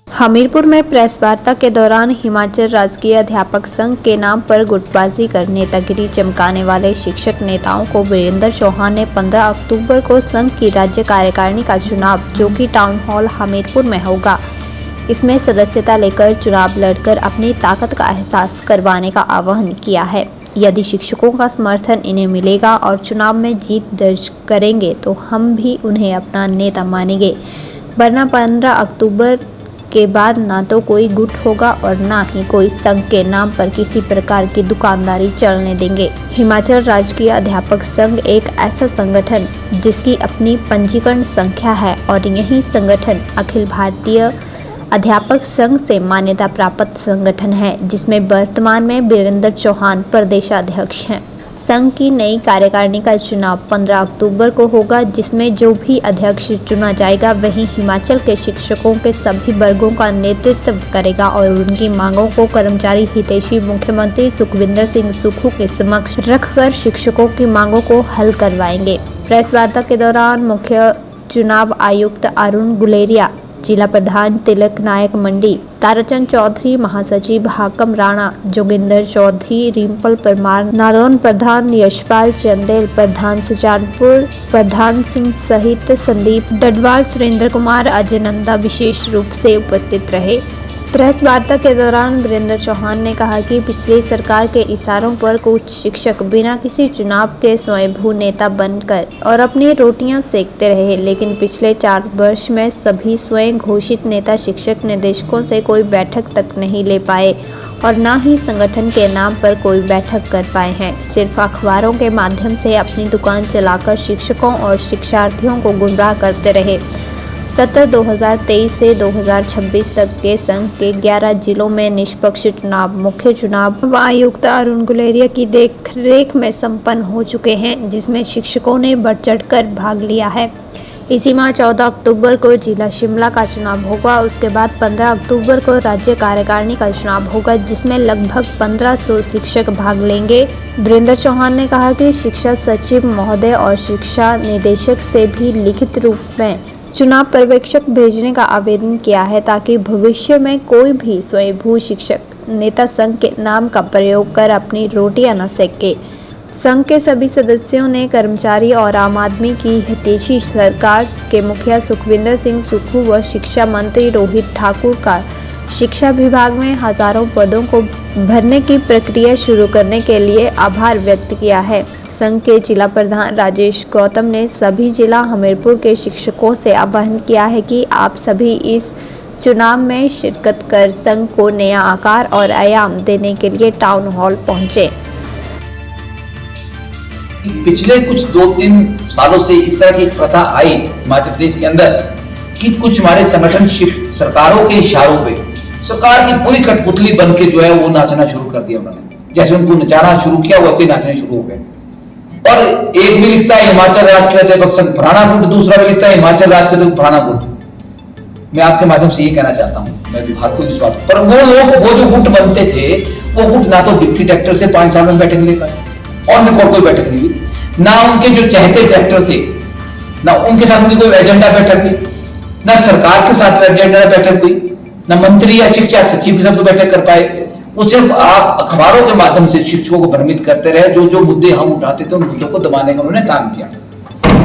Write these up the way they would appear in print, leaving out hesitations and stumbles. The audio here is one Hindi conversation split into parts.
हमीरपुर में प्रेस वार्ता के दौरान हिमाचल राजकीय अध्यापक संघ के नाम पर गुटबाजी कर नेतागिरी चमकाने वाले शिक्षक नेताओं को वीरेंद्र चौहान ने 15 अक्टूबर को संघ की राज्य कार्यकारिणी का चुनाव, जो कि टाउन हॉल हमीरपुर में होगा, इसमें सदस्यता लेकर चुनाव लड़कर अपनी ताकत का एहसास करवाने का आह्वान किया है। यदि शिक्षकों का समर्थन इन्हें मिलेगा और चुनाव में जीत दर्ज करेंगे तो हम भी उन्हें अपना नेता मानेंगे, वरना 15 अक्टूबर के बाद ना तो कोई गुट होगा और ना ही कोई संघ के नाम पर किसी प्रकार की दुकानदारी चलने देंगे। हिमाचल राजकीय अध्यापक संघ एक ऐसा संगठन जिसकी अपनी पंजीकरण संख्या है और यही संगठन अखिल भारतीय अध्यापक संघ से मान्यता प्राप्त संगठन है, जिसमें वर्तमान में वीरेंद्र चौहान प्रदेशाध्यक्ष हैं। संघ की नई कार्यकारिणी का चुनाव 15 अक्टूबर को होगा, जिसमें जो भी अध्यक्ष चुना जाएगा वही हिमाचल के शिक्षकों के सभी वर्गों का नेतृत्व करेगा और उनकी मांगों को कर्मचारी हितैषी मुख्यमंत्री सुखविंदर सिंह सुक्खू के समक्ष रखकर शिक्षकों की मांगों को हल करवाएंगे। प्रेस वार्ता के दौरान मुख्य चुनाव आयुक्त अरुण गुलेरिया, जिला प्रधान तिलक नायक मंडी, ताराचंद चौधरी, महासचिव हाकम राणा, जोगिंदर चौधरी, रिम्पल परमार, नादौन प्रधान यशपाल चंदेल, प्रधान सुजानपुर, प्रधान सिंह सहित संदीप डडवाल, सुरेंद्र कुमार, अजय नंदा विशेष रूप से उपस्थित रहे। प्रेस वार्ता के दौरान वीरेंद्र चौहान ने कहा कि पिछली सरकार के इशारों पर कुछ शिक्षक बिना किसी चुनाव के स्वयंभू नेता बनकर और अपनी रोटियां सेकते रहे, लेकिन पिछले 4 वर्ष में सभी स्वयं घोषित नेता शिक्षक निदेशकों से कोई बैठक तक नहीं ले पाए और न ही संगठन के नाम पर कोई बैठक कर पाए हैं। सिर्फ अखबारों के माध्यम से अपनी दुकान चलाकर शिक्षकों और शिक्षार्थियों को गुमराह करते रहे। सत्र 2023 से 2026 तक के संघ के 11 जिलों में निष्पक्ष चुनाव मुख्य चुनाव आयुक्त अरुण गुलेरिया की देखरेख में संपन्न हो चुके हैं, जिसमें शिक्षकों ने बढ़ चढ़कर भाग लिया है। इसी माह 14 अक्टूबर को जिला शिमला का चुनाव होगा। उसके बाद 15 अक्टूबर को राज्य कार्यकारिणी का चुनाव होगा, जिसमें लगभग 1500 शिक्षक भाग लेंगे। वीरेंद्र चौहान ने कहा कि शिक्षा सचिव महोदय और शिक्षा निदेशक से भी लिखित रूप में चुनाव पर्यवेक्षक भेजने का आवेदन किया है, ताकि भविष्य में कोई भी स्वयंभू शिक्षक नेता संघ के नाम का प्रयोग कर अपनी रोटियां न सेके। संघ के सभी सदस्यों ने कर्मचारी और आम आदमी की हितैषी सरकार के मुखिया सुखविंदर सिंह सुक्खू व शिक्षा मंत्री रोहित ठाकुर का शिक्षा विभाग में हजारों पदों को भरने की प्रक्रिया शुरू करने के लिए आभार व्यक्त किया है। संघ के जिला प्रधान राजेश गौतम ने सभी जिला हमीरपुर के शिक्षकों से आह्वान किया है कि आप सभी इस चुनाव में शिरकत कर संघ को नया आकार और आयाम देने के लिए टाउन हॉल पहुंचे। पिछले कुछ 2-3 सालों से इस तरह की प्रथा आई मध्य प्रदेश के अंदर कि कुछ हमारे संगठन सरकारों के इशारों पे सरकार की पूरी कठपुतली बन के जो है वो नाचना शुरू कर दिया उन्होंने। जैसे उनको नचाना शुरू किया वैसे नाचने शुरू हो गए। और एक भी लिखता है हिमाचल राज्य अध्यापक संघ फलाना गुट, दूसरा भी लिखता है हिमाचल राज्य अध्यापक फलाना गुट। मैं आपके माध्यम से ये कहना चाहता हूं, मैं विभाग को विश्वास, पर वो लोग वो जो गुट बनते थे वो गुट ना तो डिप्टी डायरेक्टर से 5 साल में बैठक ले पाए और कोई बैठक नहीं ली, ना उनके जो चहते डायरेक्टर थे ना उनके साथ उनकी कोई एजेंडा बैठक हुई, ना सरकार के साथ एजेंडा बैठक हुई, ना मंत्री या शिक्षा सचिव के साथ कोई बैठक कर पाए। वो सिर्फ आप अखबारों के माध्यम से शिक्षकों को भ्रमित करते रहे। जो मुद्दे हम उठाते थे उन मुद्दों को दबाने का उन्होंने काम किया।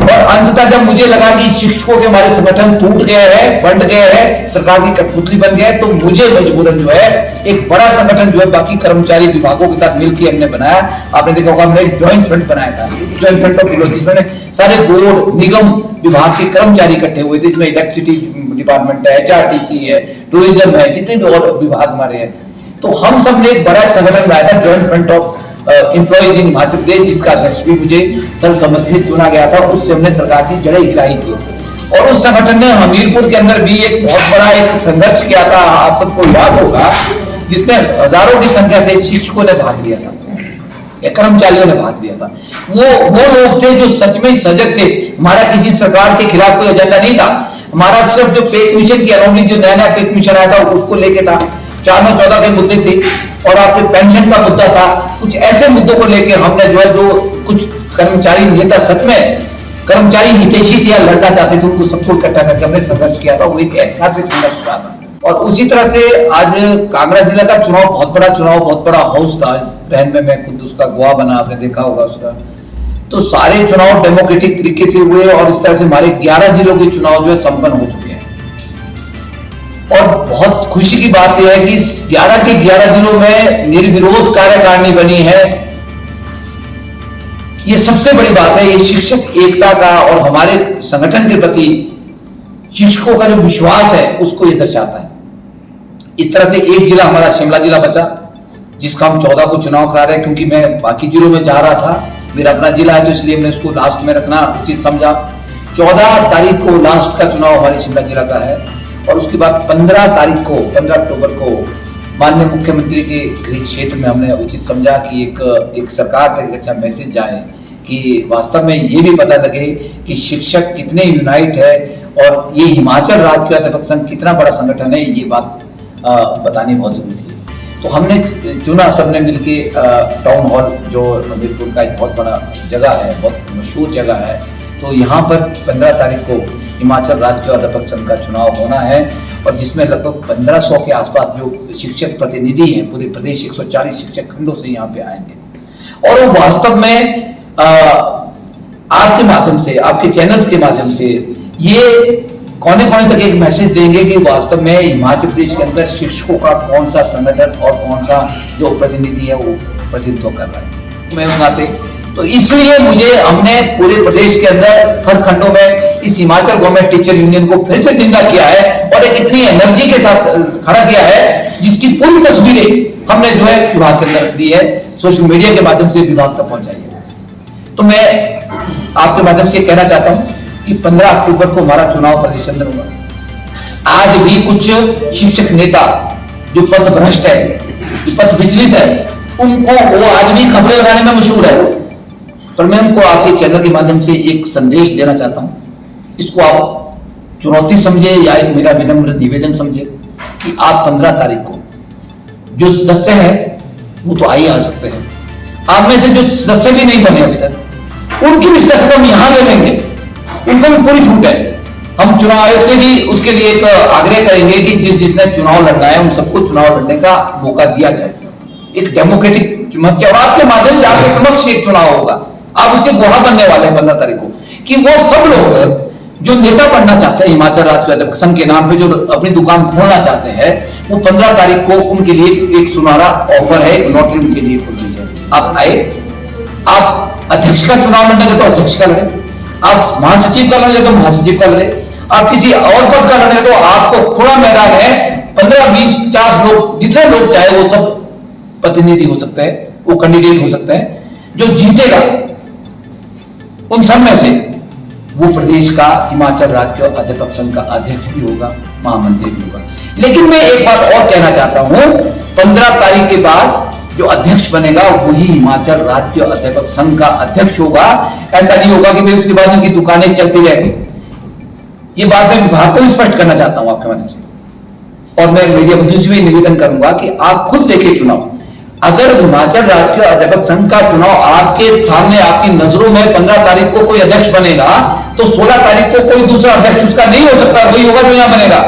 और अंततः जब मुझे लगा कि शिक्षकों के हमारे संगठन टूट गए हैं, बंट गए हैं, सरकार की कठपुतली बन गया है, तो मुझे मजबूरन जो है एक बड़ा संगठन जो है बाकी कर्मचारी विभागों के साथ मिलकर हमने बनाया। आपने देखा होगा हमने एक ज्वाइंट फ्रंट बनाया था, ज्वाइंट फ्रंट ऑफ विरोध, जिसमें सारे बोर्ड निगम विभाग के कर्मचारी इकट्ठे हुए थे। इसमें इलेक्ट्रिसिटी डिपार्टमेंट है, HRTC है, टूरिज्म है, जितने भी और विभाग हमारे हैं, तो हम सब ने एक बड़ा संगठन बनाया था, ज्वाइंट फ्रंट ऑफ एम्प्लॉइज इन हिमाचल प्रदेश, जिसका अध्यक्ष भी मुझे सर्वसम्मति से चुना गया था। उससे हमने सरकार की जड़ें हिलाई थी और उस संगठन ने हमीरपुर के अंदर भी एक बहुत बड़ा एक संघर्ष किया था, आप सबको याद होगा, जिसमें हजारों की संख्या से शिक्षकों ने भाग लिया था, कर्मचारियों ने भाग लिया था। वो लोग थे जो सच में सजग थे। हमारा किसी सरकार के खिलाफ कोई एजेंडा नहीं था, हमारा सिर्फ जो पे कमीशन की अनोमली, जो नया पे कमीशन आया था उसको लेके था। 414 के मुद्दे थे और आपके पेंशन का मुद्दा था। कुछ ऐसे मुद्दों को लेके हमने जो है, जो कुछ कर्मचारी नेता सच में कर्मचारी हितैषी थी या लड़ना चाहते थे, उनको सबको इकट्ठा करके हमने संघर्ष किया था। वो एक ऐतिहासिक संघर्ष रहा था। और उसी तरह से आज कांगड़ा जिला का चुनाव, बहुत बड़ा हाउस था। रहन में मैं खुद उसका गवाह बना, आपने देखा होगा उसका। तो सारे चुनाव डेमोक्रेटिक तरीके से हुए और इस तरह से हमारे 11 जिलों के चुनाव जो है संपन्न हो चुके हैं। और बहुत खुशी की बात यह है कि 11 के 11 जिलों में निर्विरोध कार्यकारिणी बनी है। ये सबसे बड़ी बात है। ये शिक्षक एकता का और हमारे संगठन के प्रति शिक्षकों का जो विश्वास है उसको ये दर्शाता है। इस तरह से एक जिला हमारा शिमला जिला बचा, जिसका हम 14 को चुनाव करा रहे हैं, क्योंकि मैं बाकी जिलों में जा रहा था, मेरा अपना जिला है तो इसलिए हमने उसको लास्ट में रखना उचित समझा। 14 तारीख को लास्ट का चुनाव हमारे शिमला जिला का है और उसके बाद 15 अक्टूबर को माननीय मुख्यमंत्री के गृह क्षेत्र में हमने उचित समझा कि एक सरकार तक एक अच्छा मैसेज जाए कि वास्तव में ये भी पता लगे कि शिक्षक कितने यूनाइट है और ये हिमाचल राज्य अध्यापक संघ कितना बड़ा संगठन है, ये बात बतानी बहुत जरूरी थी। तो हमने चुना सबने मिलके टाउन हॉल, जो हमीरपुर का एक बहुत बड़ा जगह है, बहुत मशहूर जगह है, तो यहाँ पर 15 तारीख को हिमाचल राज्य अध्यापक संघ का चुनाव होना है और जिसमें लगभग 1500 के आसपास जो शिक्षक प्रतिनिधि हैं पूरे प्रदेश 140 शिक्षक खंडों से यहाँ पे आएंगे। और वो वास्तव में आपके माध्यम से, आपके चैनल्स के माध्यम से ये कोने कोने तक एक मैसेज देंगे कि वास्तव में हिमाचल प्रदेश के अंदर शिक्षकों का कौन सा संगठन और कौन सा जो प्रतिनिधि है वो प्रतिनिधित्व कर रहा है। मैं उगाते तो इसलिए हमने पूरे प्रदेश के अंदर हर खंडों में इस हिमाचल गवर्नमेंट टीचर यूनियन को फिर से जिंदा किया है और एक इतनी एनर्जी के साथ खड़ा किया है जिसकी पूरी तस्वीरें हमने जो है विभाग के अंदर रख दी है, सोशल मीडिया के माध्यम से विभाग तक पहुंचाई है। तो मैं आपके माध्यम से कहना चाहता हूं कि 15 अक्टूबर को हमारा चुनाव प्रदेश के अंदर होगा। आज भी कुछ शिक्षक नेता जो पथ भ्रष्ट है, जो पथ विचलित है, उनको वो आज भी खबरें लगाने में मशहूर है, पर मैं उनको आपके चैनल के माध्यम से एक संदेश देना चाहता हूं। इसको आप चुनौती समझे या एक मेरा विनम्र निवेदन समझे कि आप 15 तारीख को जो सदस्य है वो तो आ सकते हैं, आप में से जो सदस्य भी नहीं बने अभी तक उनकी भी सदस्यता हम यहां ले लेंगे, उनको भी पूरी छूट है। हम चुनाव आयोग से भी उसके लिए एक आग्रह करेंगे कि जिसने चुनाव लड़ना है उन सबको चुनाव लड़ने का मौका दिया जाए, एक डेमोक्रेटिक मंच। और आपके माध्यम से आपके समक्ष एक चुनाव होगा, आप उसके गवाह बनने वाले हैं 15 तारीख को, कि वो सब लोग जो नेता बनना चाहते हैं हिमाचल राज्य अध्यापक संघ के नाम पे, जो अपनी दुकान खोलना चाहते हैं, वो 15 तारीख को उनके लिए एक सुनहरा ऑफर है, एक लॉटरी उनके लिए खुल रही है। आप आए, आप अध्यक्ष का चुनाव लड़ने तो अध्यक्ष का लड़े, आप महासचिव का लड़े तो महासचिव का लड़े, आप किसी और पद का लड़े तो आपको खुला मैदान है। 15, 20, 50 लोग, जितने लोग चाहे वो सब प्रतिनिधि हो सकते हैं, वो कैंडिडेट हो सकते हैं। जो जीतेगा उन सब में से वो प्रदेश का हिमाचल राज्य अध्यापक संघ का अध्यक्ष भी होगा, महामंत्री भी होगा। लेकिन मैं एक बात और कहना चाहता हूं, 15 तारीख के बाद जो अध्यक्ष बनेगा वही हिमाचल राज्य अध्यापक संघ का अध्यक्ष होगा। ऐसा नहीं होगा कि भाई उसके बाद उनकी दुकानें चलती रहेंगी। ये बात मैं विभाग को स्पष्ट करना चाहता हूं आपके माध्यम से, और मैं मीडिया बंधुओं से भी निवेदन करूंगा कि आप खुद देखें चुनाव। अगर हिमाचल राज्य अध्यापक संघ का चुनाव आपके सामने, आपकी नजरों में 15 तारीख को कोई अध्यक्ष बनेगा तो 16 तारीख को कोई दूसरा अध्यक्ष उसका नहीं हो सकता, वही होगा जो यहां बनेगा।